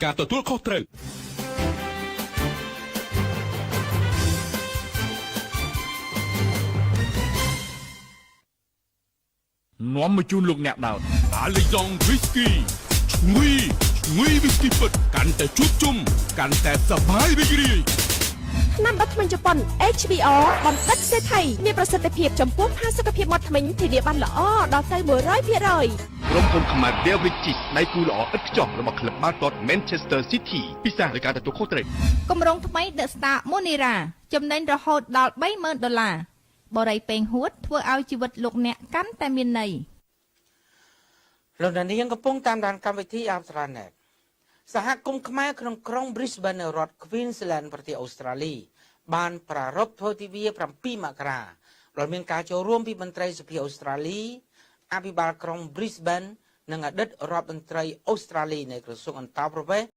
ការទទួលខុសត្រូវនាំមកជូនលោកអ្នកដោតអាឡេយ៉ង់វីស្គីឈ្ងុយវីស្គីពិតកាន់តែជួបជុំកាន់តែសប្បាយរីករាយថ្នាំបាត់ធ្មេញជប៉ុន HBR បណ្ឌិតសេដ្ឋីមានប្រសិទ្ធភាពចំពោះផាសុកភាពមាត់ធ្មេញធានាបានល្អដល់ទៅ 100% ក្រុមហ៊ុន Command Beverages ដៃគូល្អឥតខ្ចោះរបស់ក្លឹបបាល់ទាត់ Manchester City ពិសេសលើការទទួលខុសត្រូវគម្រោងថ្មី The Star Monera ចំណេញរហូតដល់$30,000បរិយពេងហួតធ្វើឲ្យជីវិតលោកអ្នកកាន់តែមានន័យលោកនាងកំពុងតាមដានកម្មវិធី Aftranet សហគមន៍ខ្មែរក្នុងក្រុង Brisbane រដ្ឋ Queensland ប្រទេសអូស្ត្រាលីបានប្រារព្ធធ្វើទិវា7មករាដោយមានការចូលរួមពីមន្ត្រីសភាអូស្ត្រាលីអភិបាលក្រុង Brisbane និងអតីតរដ្ឋមន្ត្រីអូស្ត្រាលីនៃក្រសួងអន្តរប្រវេសន៍